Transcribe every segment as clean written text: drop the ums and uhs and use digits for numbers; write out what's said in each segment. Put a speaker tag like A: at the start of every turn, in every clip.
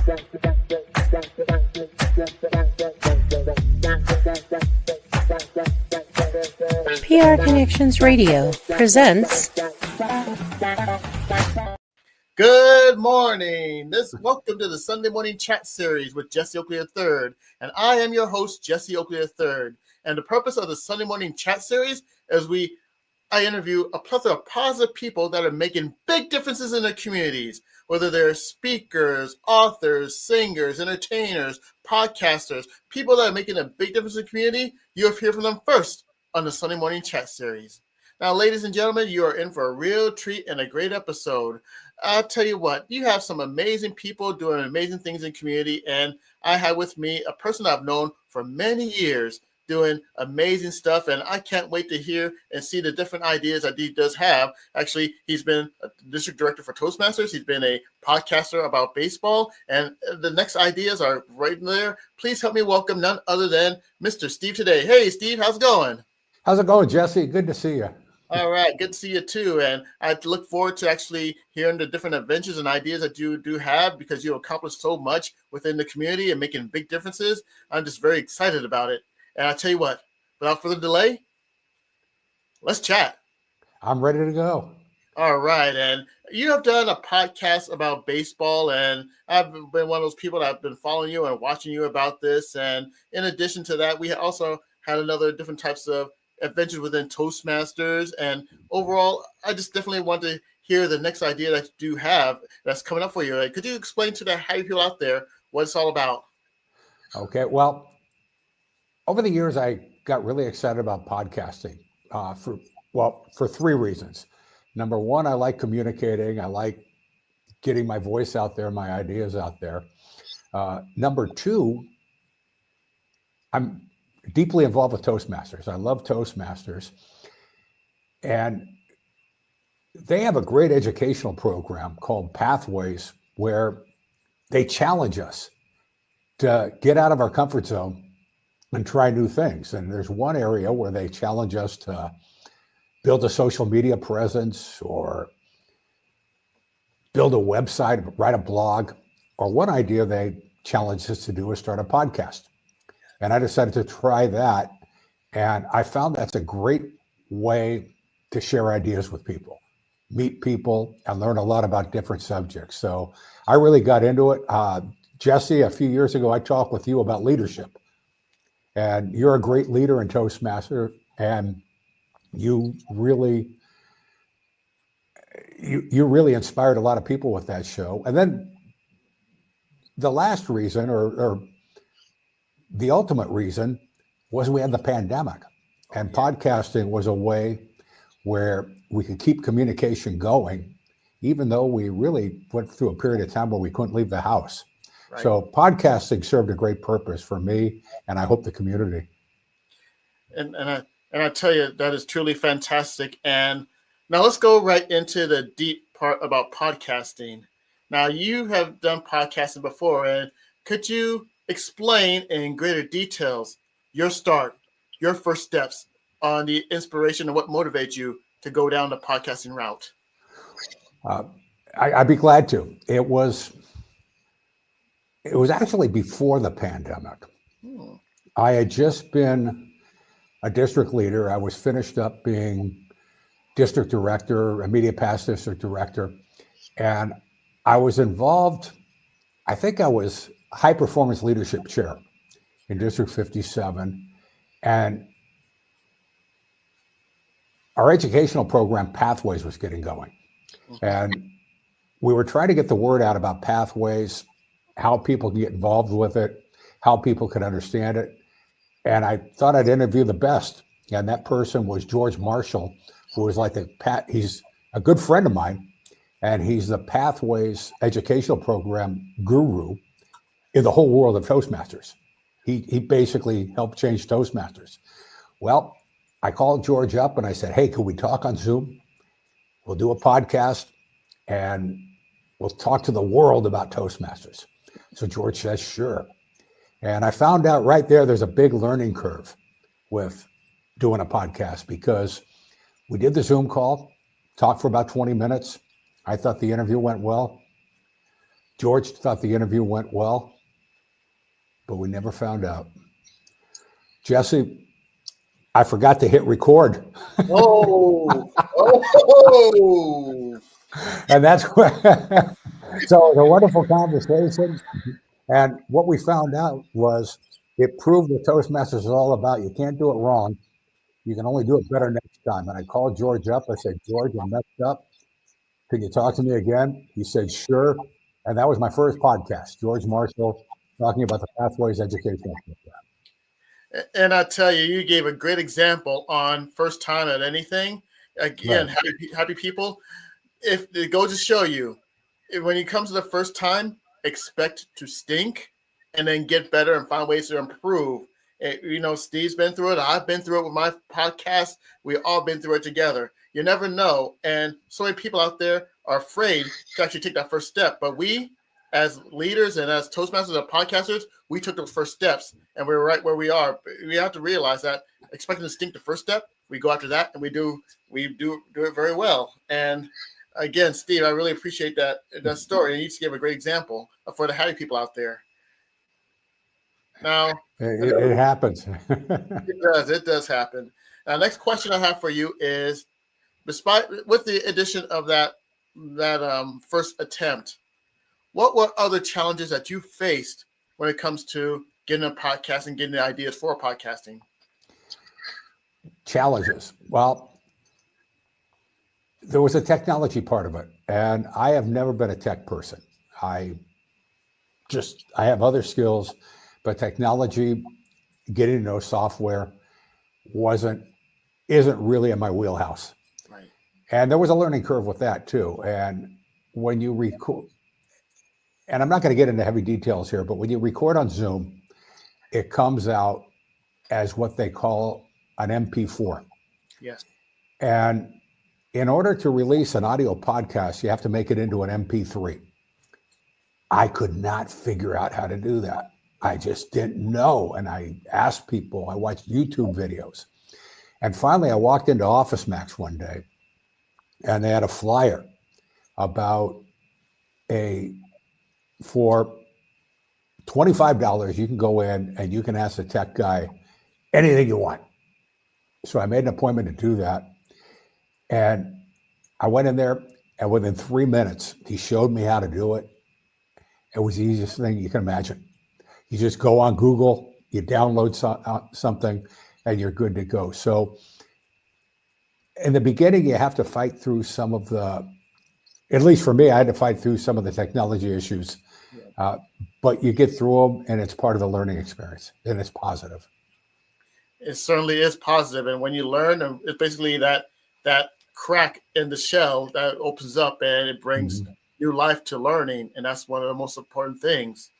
A: PR Connections Radio presents.
B: Good morning. Welcome to the Sunday morning chat series with Jesse Oakley III, and I am your host, Jesse Oakley III. And the purpose of the Sunday morning chat series is I interview a plethora of positive people that are making big differences in their communities, whether they're speakers, authors, singers, entertainers, podcasters, people that are making a big difference in the community. You'll hear from them first on the Sunday morning chat series. Now, ladies and gentlemen, you are in for a real treat and a great episode. I'll tell you what, you have some amazing people doing amazing things in the community, and I have with me a person I've known for many years doing amazing stuff, and I can't wait to hear and see the different ideas that he does have. Actually, he's been a district director for Toastmasters. He's been a podcaster about baseball, and the next ideas are right there. Please help me welcome none other than Mr. Steve Taddei. Hey, Steve, how's it going?
C: How's it going, Jesse? Good to see you.
B: All right, good to see you too. And I look forward to actually hearing the different adventures and ideas that you do have, because you accomplish so much within the community and making big differences. I'm just very excited about it. And I tell you what, without further delay, let's chat.
C: I'm ready to go.
B: All right. And you have done a podcast about baseball, and I've been one of those people that have been following you and watching you about this. And in addition to that, we also had another different types of adventures within Toastmasters. And overall, I just definitely want to hear the next idea that you do have that's coming up for you. Could you explain to the happy people out there what it's all about?
C: Okay. Well, over the years, I got really excited about podcasting for three reasons. Number one, I like communicating. I like getting my voice out there, my ideas out there. Number two, I'm deeply involved with Toastmasters. I love Toastmasters. And they have a great educational program called Pathways, where they challenge us to get out of our comfort zone and try new things. And there's one area where they challenge us to build a social media presence, or build a website, write a blog, or one idea they challenge us to do is start a podcast. And I decided to try that. And I found that's a great way to share ideas with people, meet people, and learn a lot about different subjects. So I really got into it. Jesse, a few years ago, I talked with you about leadership. And you're a great leader in Toastmaster, and you really inspired a lot of people with that show. And then the last reason, or the ultimate reason, was we had the pandemic, and podcasting was a way where we could keep communication going, even though we really went through a period of time where we couldn't leave the house. Right. So podcasting served a great purpose for me, and I hope the community.
B: And I tell you, that is truly fantastic. And now let's go right into the deep part about podcasting. Now, you have done podcasting before, and could you explain in greater details your start, your first steps on the inspiration and what motivates you to go down the podcasting route?
C: I'd be glad to. It was actually before the pandemic. I had just been a district leader. I was finished up being district director, immediate past district director, and I was involved. I think I was high performance leadership chair in District 57, and our educational program Pathways was getting going, and we were trying to get the word out about Pathways, how people can get involved with it, how people can understand it. And I thought I'd interview the best. And that person was George Marshall, who was he's a good friend of mine, and he's the Pathways educational program guru in the whole world of Toastmasters. He basically helped change Toastmasters. Well, I called George up and I said, hey, could we talk on Zoom? We'll do a podcast and we'll talk to the world about Toastmasters. So George says, sure. And I found out right there's a big learning curve with doing a podcast, because we did the Zoom call, talked for about 20 minutes. I thought the interview went well. George thought the interview went well, but we never found out. Jesse, I forgot to hit record.
B: Oh, oh,
C: And that's what, so the wonderful conversation. And what we found out was it proved what Toastmasters is all about. You can't do it wrong. You can only do it better next time. And I called George up. I said, George, I messed up. Can you talk to me again? He said, sure. And that was my first podcast, George Marshall, talking about the Pathways Educational Program.
B: and I tell you, you gave a great example on first time at anything. Again,
C: Right.
B: happy people. If it goes to show you, when it comes to the first time, expect to stink and then get better and find ways to improve. Steve's been through it. I've been through it with my podcast. We've all been through it together. You never know. And so many people out there are afraid to actually take that first step. But we, as leaders and as Toastmasters and podcasters, we took those first steps and we're right where we are. We have to realize that expecting to stink the first step, we go after that and we do it very well. And again, Steve, I really appreciate that story. And you just gave a great example for the happy people out there. Now,
C: It happens.
B: it does happen. Now, next question I have for you is, with the addition of that first attempt, what were other challenges that you faced when it comes to getting a podcast and getting the ideas for podcasting?
C: Challenges. Well, there was a technology part of it, and I have never been a tech person. I have other skills, but technology, getting to know software isn't really in my wheelhouse.
B: Right.
C: And there was a learning curve with that too. And when you record, and I'm not going to get into heavy details here, but when you record on Zoom, it comes out as what they call an MP4.
B: Yes.
C: And in order to release an audio podcast, you have to make it into an MP3. I could not figure out how to do that. I just didn't know. And I asked people, I watched YouTube videos. And finally, I walked into Office Max one day and they had a flyer about for $25, you can go in and you can ask the tech guy anything you want. So I made an appointment to do that. And I went in there, and within 3 minutes, he showed me how to do it. It was the easiest thing you can imagine. You just go on Google, you download something, and you're good to go. So in the beginning, you have to fight through some of at least for me, I had to fight through some of the technology issues. But you get through them, and it's part of the learning experience, and it's positive.
B: It certainly is positive. And when you learn, it's basically that crack in the shell that opens up and it brings new life to learning. And that's one of the most important things.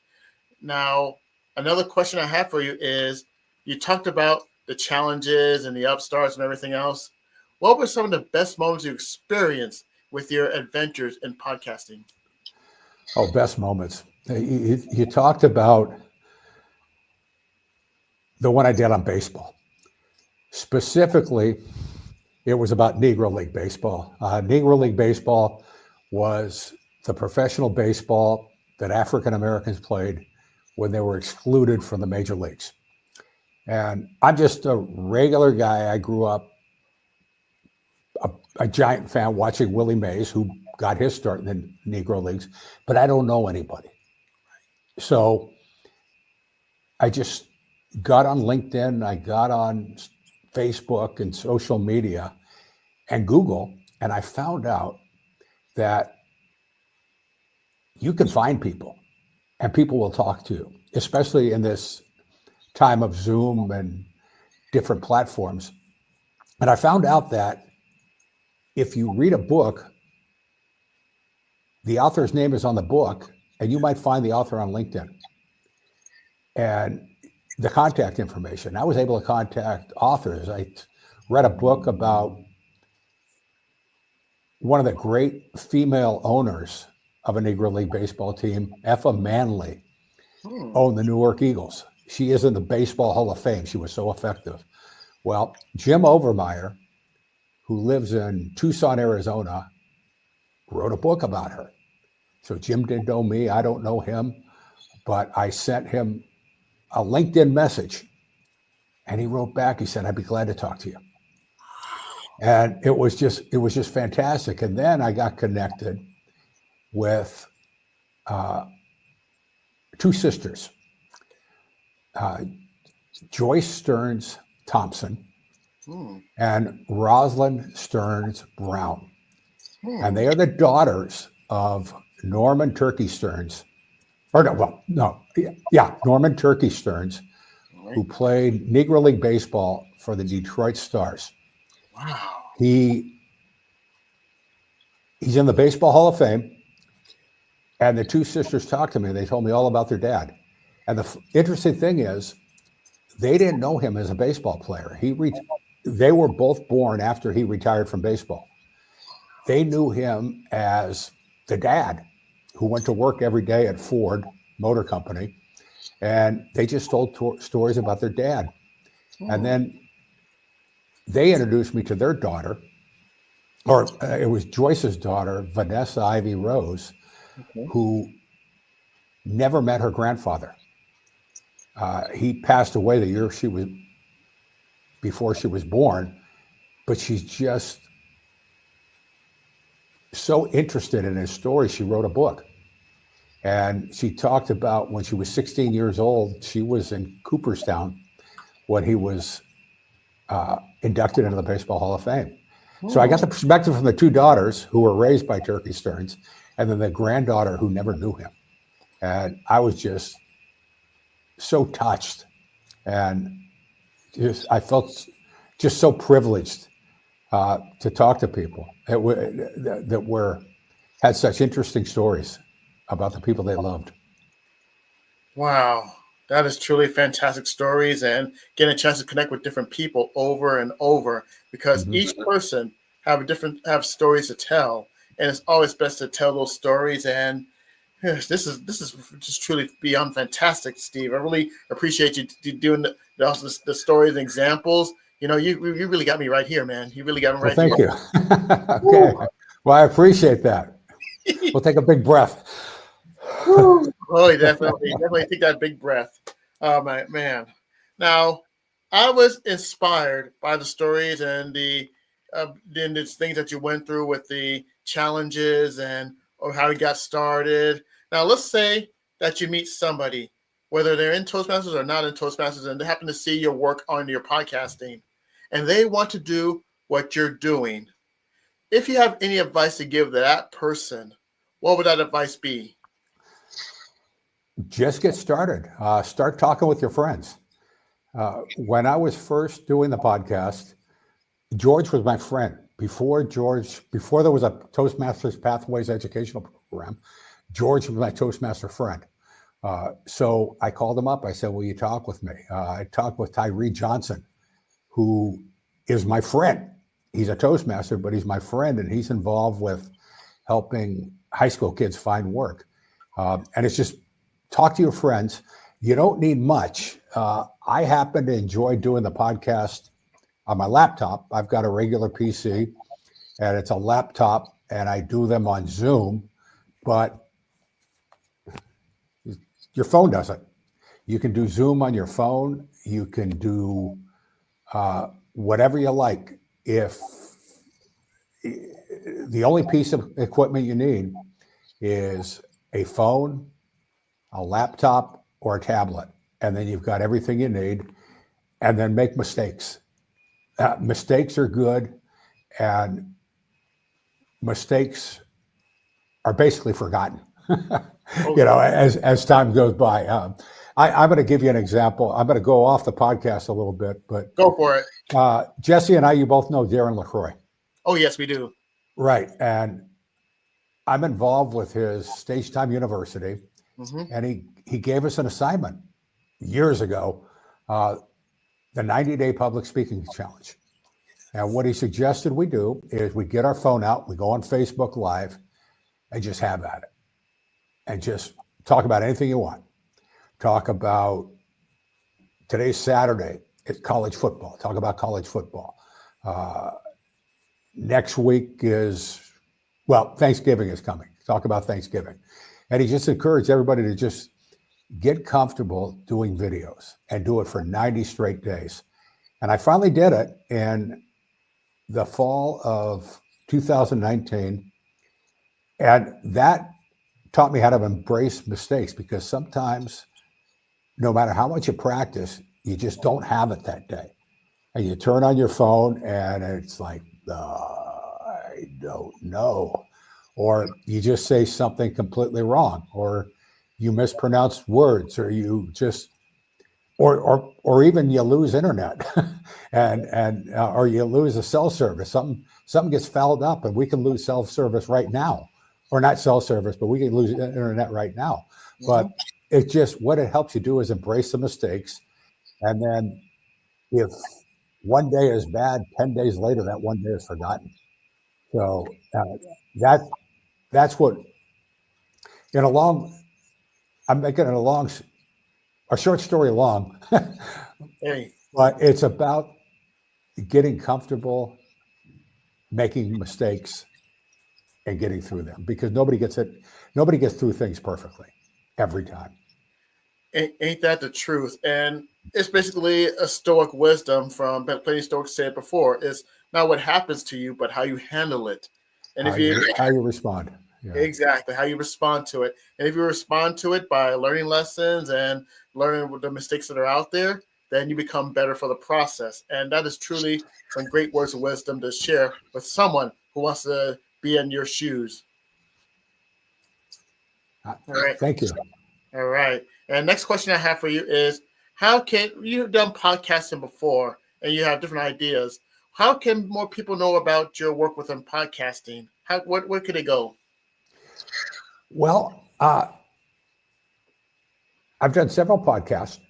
B: Now, another question I have for you is, you talked about the challenges and the upstarts and everything else. What were some of the best moments you experienced with your adventures in podcasting?
C: Oh, best moments. You talked about the one I did on baseball. Specifically, it was about Negro League Baseball. Negro League Baseball was the professional baseball that African Americans played when they were excluded from the major leagues. And I'm just a regular guy. I grew up a giant fan watching Willie Mays, who got his start in the Negro Leagues, but I don't know anybody. So I just got on LinkedIn, I got on Facebook and social media and Google, and I found out that you can find people and people will talk to you, especially in this time of Zoom and different platforms. And I found out that if you read a book, the author's name is on the book, and you might find the author on LinkedIn. And the contact information, I was able to contact authors. I read a book about one of the great female owners of a Negro League baseball team, Effa Manley, owned the Newark Eagles. She is in the Baseball Hall of Fame. She was so effective. Well, Jim Overmeyer, who lives in Tucson, Arizona, wrote a book about her. So Jim didn't know me. I don't know him. But I sent him a LinkedIn message. And he wrote back. He said, I'd be glad to talk to you. And it was just fantastic. And then I got connected with two sisters, Joyce Stearns Thompson and Rosalind Stearns Brown. And they are the daughters of Norman Turkey Stearns. Norman Turkey Stearns, who played Negro League Baseball for the Detroit Stars.
B: Wow.
C: He's in the Baseball Hall of Fame. And the two sisters talked to me. They told me all about their dad. And the interesting thing is, they didn't know him as a baseball player. They were both born after he retired from baseball. They knew him as the dad who went to work every day at Ford Motor Company. And they just told stories about their dad. And then they introduced me to their daughter, or it was Joyce's daughter, Vanessa Ivy Rose, who never met her grandfather. He passed away the year before she was born, but she's just so interested in his story. She wrote a book. And she talked about when she was 16 years old, she was in Cooperstown when he was inducted into the Baseball Hall of Fame. So I got the perspective from the two daughters who were raised by Turkey Stearns, and then the granddaughter who never knew him. And I was just so touched, and I felt just so privileged to talk to people that had such interesting stories about the people they loved.
B: Wow. That is truly fantastic stories, and getting a chance to connect with different people over and over, because each person have stories to tell, and it's always best to tell those stories. And yes, this is just truly beyond fantastic, Steve. I really appreciate you doing the stories and examples. You really got me right here, man. You really got me right
C: here.
B: Thank
C: you. Okay. Well, I appreciate that. We'll take a big breath.
B: Oh, definitely take that big breath. Oh, my man. Now, I was inspired by the stories and the things that you went through with the challenges or how you got started. Now, let's say that you meet somebody, whether they're in Toastmasters or not in Toastmasters, and they happen to see your work on your podcasting, and they want to do what you're doing. If you have any advice to give that person, what would that advice be?
C: Just get started. Start talking with your friends. When I was first doing the podcast, George was my friend. Before there was a Toastmasters Pathways educational program, George was my Toastmaster friend. So I called him up. I said, will you talk with me? I talked with Tyree Johnson, who is my friend. He's a Toastmaster, but he's my friend, and he's involved with helping high school kids find work. And it's just talk to your friends. You don't need much. I happen to enjoy doing the podcast on my laptop. I've got a regular PC, and it's a laptop, and I do them on Zoom, but your phone does it. You can do Zoom on your phone. You can do whatever you like. If the only piece of equipment you need is a phone, a laptop, or a tablet, and then you've got everything you need, and then make mistakes. Mistakes are good, and mistakes are basically forgotten, as time goes by. I'm going to give you an example. I'm going to go off the podcast a little bit, but
B: go for it.
C: Jesse and I, you both know Darren LaCroix.
B: Oh, yes, we do.
C: Right. And I'm involved with his Stage Time University, and he gave us an assignment years ago, the 90-day public speaking challenge. And what he suggested we do is we get our phone out, we go on Facebook Live, and just have at it. And just talk about anything you want. Talk about today's Saturday, it's college football. Talk about college football. Next week Thanksgiving is coming. talk about Thanksgiving. And he just encouraged everybody to just get comfortable doing videos and do it for 90 straight days. And I finally did it in the fall of 2019. And that taught me how to embrace mistakes, because sometimes, no matter how much you practice, you just don't have it that day. And you turn on your phone and it's like, I don't know. Or you just say something completely wrong, or you mispronounce words, or you just, or even you lose internet and or you lose a cell service. Something gets fouled up, and we can lose cell service right now, or not cell service, but we can lose internet right now. But it just, what it helps you do is embrace the mistakes. And then if one day is bad, 10 days later, that one day is forgotten. So that's what, I'm making it a short story long,
B: Hey,
C: but it's about getting comfortable, making mistakes, and getting through them, because nobody gets through things perfectly every time.
B: ain't that the truth? And it's basically a Stoic wisdom from plenty Stoics said before. It's not what happens to you, but how you handle it. And
C: How you respond. Yeah.
B: exactly how you respond to it. And if you respond to it by learning lessons and learning the mistakes that are out there, then you become better for the process. And that is truly some great words of wisdom to share with someone who wants to be in your shoes. All right.
C: Thank you.
B: All right. And next question I have for you is, how can you've done podcasting before and you have different ideas? How can more people know about your work within podcasting? Where could it go?
C: Well, I've done several podcasts,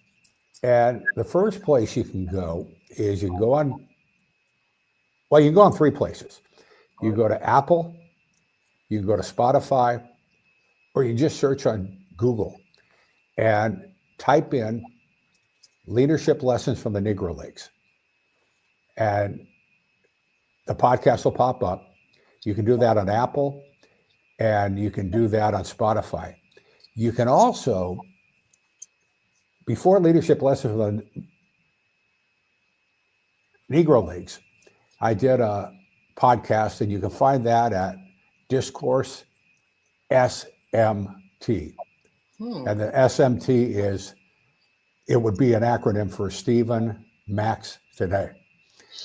C: and the first place you can go is you can go on three places. You go to Apple, you can go to Spotify, or you just search on Google and type in leadership lessons from the Negro Leagues. And the podcast will pop up. You can do that on Apple, and you can do that on Spotify. You can also, before leadership lessons from the Negro Leagues, I did a podcast, and you can find that at Discourse SMT. And the SMT would be an acronym for Stephen Max Taddei.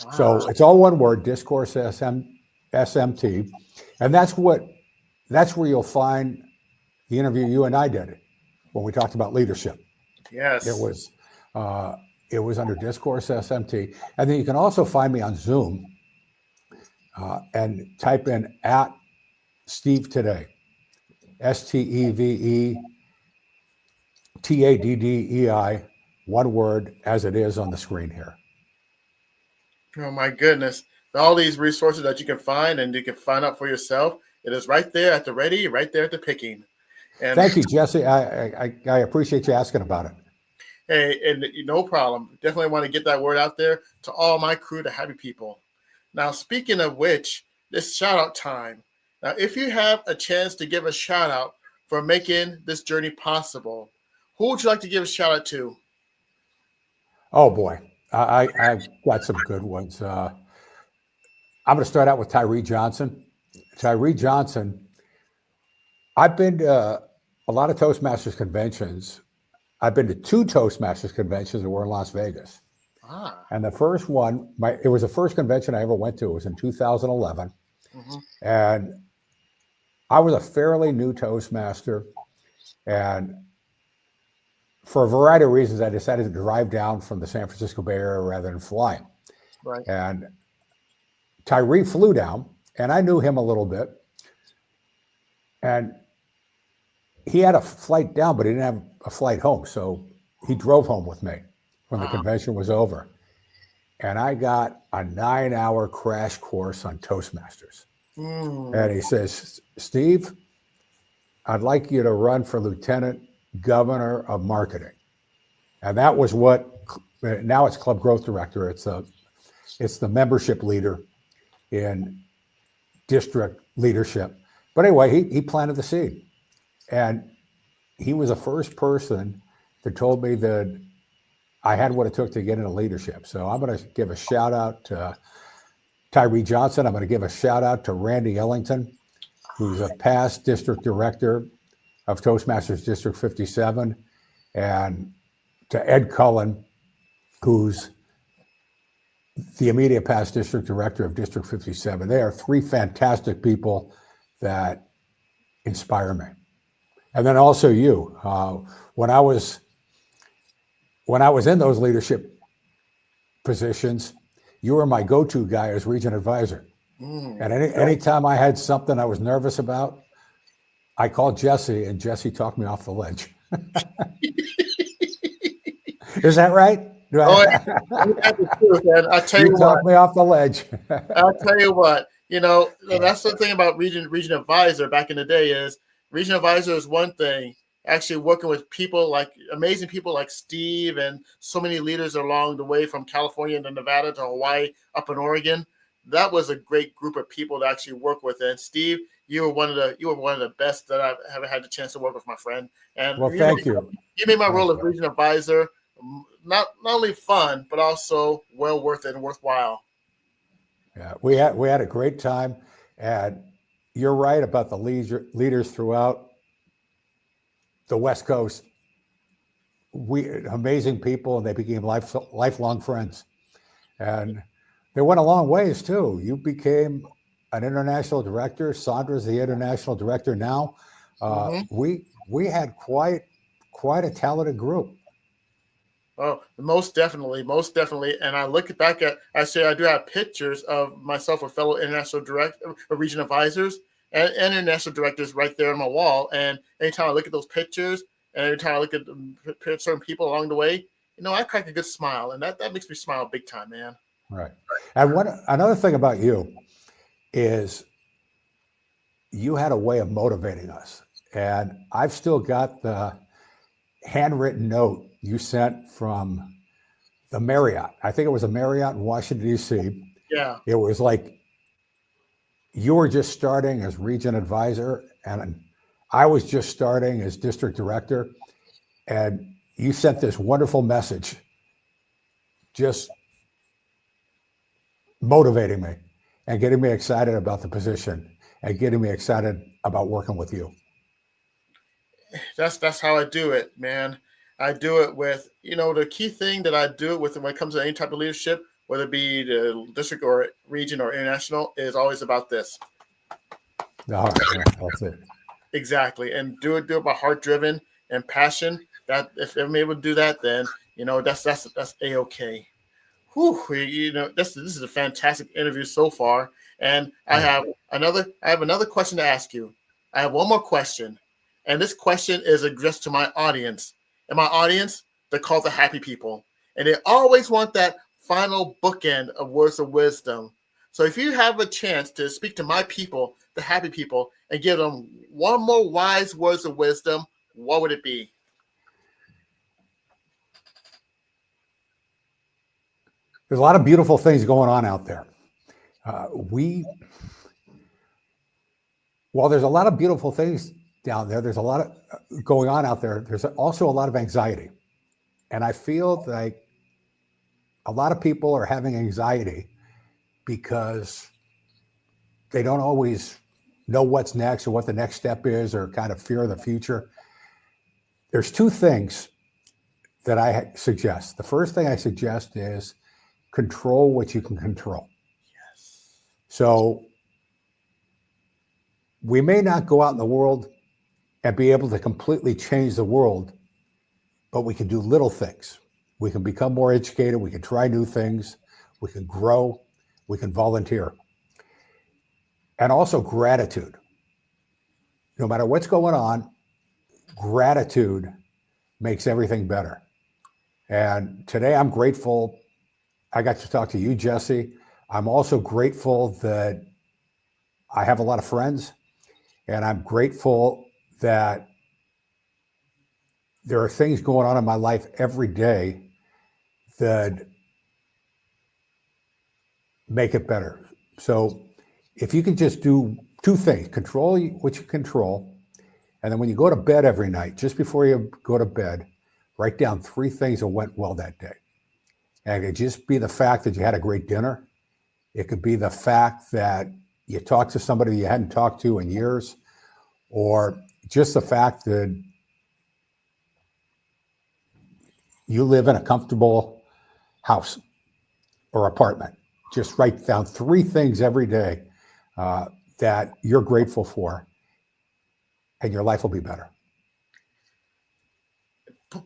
C: Wow. So it's all one word, Discourse SMT. And that's where you'll find the interview you and I did when we talked about leadership.
B: Yes.
C: It was under Discourse SMT. And then you can also find me on Zoom and type in at Steve Taddei, STEVETADDEI, one word, as it is on the screen here.
B: Oh my goodness. All these resources that you can find and you can find out for yourself. It is right there at the ready, right there at the picking. And
C: thank you, Jesse. I appreciate you asking about it.
B: Hey, and no problem. Definitely want to get that word out there to all my crew, the happy people. Now, speaking of which, this shout out time. Now, if you have a chance to give a shout out for making this journey possible, who would you like to give a shout out to?
C: Oh boy, I've got some good ones. I'm going to start out with Tyree Johnson. Tyree Johnson, I've been to a lot of Toastmasters conventions. I've been to 2 Toastmasters conventions that were in Las Vegas. And the first one, it was the first convention I ever went to. It was in 2011. And I was a fairly new Toastmaster. And for a variety of reasons, I decided to drive down from the San Francisco Bay Area rather than fly.
B: Right.
C: And Tyree flew down, and I knew him a little bit. And he had a flight down, but he didn't have a flight home. So he drove home with me when the convention was over. And I got a 9-hour crash course on Toastmasters. And he says, Steve, I'd like you to run for Lieutenant Governor of Marketing. And that was now it's Club Growth Director. It's the membership leader in district leadership. But anyway, he planted the seed. And he was the first person that told me that I had what it took to get into leadership. So I'm going to give a shout out to Tyree Johnson. I'm going to give a shout out to Randy Ellington, who's a past district director of Toastmasters District 57, and to Ed Cullen, who's the immediate past district director of District 57. They are three fantastic people that inspire me. And then also you. When I was in those leadership positions, you were my go-to guy as region advisor. And anytime I had something I was nervous about, I called Jesse, and Jesse talked me off the ledge. Is that right?
B: Oh, that's the truth, man. I tell you what,
C: talked me off the ledge.
B: I'll tell you what. That's the thing about region advisor back in the day is region advisor is one thing. Actually, working with people like amazing people like Steve and so many leaders along the way from California to Nevada to Hawaii up in Oregon. That was a great group of people to actually work with. And Steve, you were one of the best that I've ever had the chance to work with, my friend. And
C: well, thank you.
B: You made my role as region advisor not only fun but also well worth it and worthwhile.
C: Yeah, we had a great time, and you're right about the leaders throughout the West Coast. Amazing people, and they became lifelong friends, and they went a long ways too. You became an international director. Sandra's the international director now. We had quite a talented group.
B: Oh, most definitely. And I look back at, I do have pictures of myself with fellow international region advisors and international directors right there on my wall. And anytime I look at those pictures and every time I look at certain people along the way, I crack a good smile, and that makes me smile big time, man.
C: Right. And another thing about you is you had a way of motivating us. And I've still got the handwritten note you sent from the Marriott. I think it was a Marriott in Washington, D.C.
B: Yeah.
C: It was like you were just starting as region advisor, and I was just starting as district director. And you sent this wonderful message, just motivating me and getting me excited about the position and getting me excited about working with you.
B: That's how I do it, man. I do it with, the key thing that I do it with when it comes to any type of leadership, whether it be the district or region or international, is always about this.
C: Yeah, that's it.
B: Exactly. And do it by heart driven and passion. That if I'm able to do that, then that's A-okay. Whew, this is a fantastic interview so far. And I have another question to ask you. I have one more question. And this question is addressed to my audience. And my audience, they're called the happy people. And they always want that final bookend of words of wisdom. So if you have a chance to speak to my people, the happy people, and give them one more wise words of wisdom, what would it be?
C: There's a lot of beautiful things going on out there. While there's a lot of beautiful things down there, there's a lot of going on out there. There's also a lot of anxiety. And I feel like a lot of people are having anxiety because they don't always know what's next or what the next step is, or kind of fear the future. There's two things that I suggest. The first thing I suggest is control what you can control.
B: Yes.
C: So we may not go out in the world and be able to completely change the world, but we can do little things. We can become more educated. We can try new things. We can grow. We can volunteer. And also gratitude. No matter what's going on, gratitude makes everything better. And today I'm grateful I got to talk to you, Jesse. I'm also grateful that I have a lot of friends, and I'm grateful that there are things going on in my life every day that make it better. So if you can just do two things: control what you control, and then when you go to bed every night, just before you go to bed, write down three things that went well that day. And it could just be the fact that you had a great dinner. It could be the fact that you talked to somebody you hadn't talked to in years, or just the fact that you live in a comfortable house or apartment. Just write down three things every day that you're grateful for, and your life will be better.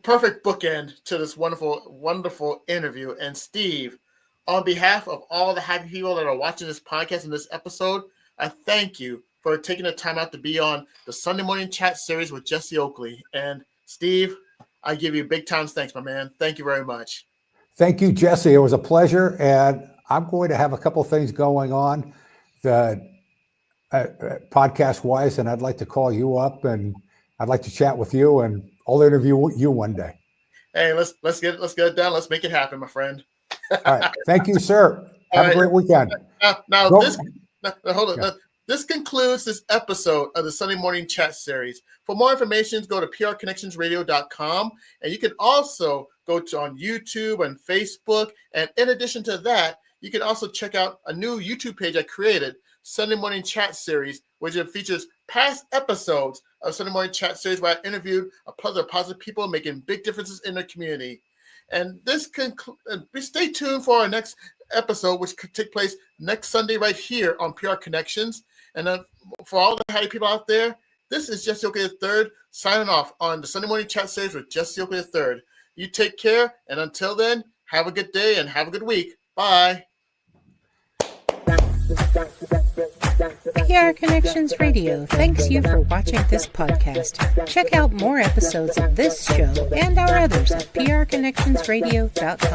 B: Perfect bookend to this wonderful, wonderful interview. And Steve, on behalf of all the happy people that are watching this podcast and this episode, I thank you for taking the time out to be on the Sunday Morning Chat series with Jesse Oakley. And Steve, I give you big time thanks, my man. Thank you very much.
C: Thank you, Jesse. It was a pleasure. And I'm going to have a couple of things going on that podcast-wise, and I'd like to call you up, and I'd like to chat with you, and I'll interview you one day.
B: Hey, let's get it done. Let's make it happen, my friend.
C: All right. Thank you, sir. Have a great weekend.
B: Hold on. This concludes this episode of the Sunday Morning Chat series. For more information, go to prconnectionsradio.com, and you can also go on YouTube and Facebook. And in addition to that, you can also check out a new YouTube page I created, Sunday Morning Chat series, which features past episodes of Sunday Morning Chat series where I interviewed other positive people making big differences in their community. And this stay tuned for our next episode, which could take place next Sunday right here on PR Connections. And for all the happy people out there, this is Jesse Oakley III signing off on the Sunday Morning Chat series with Jesse Oakley III. You take care, and until then, have a good day and have a good week. Bye.
A: PR Connections Radio thanks you for watching this podcast. Check out more episodes of this show and our others at prconnectionsradio.com.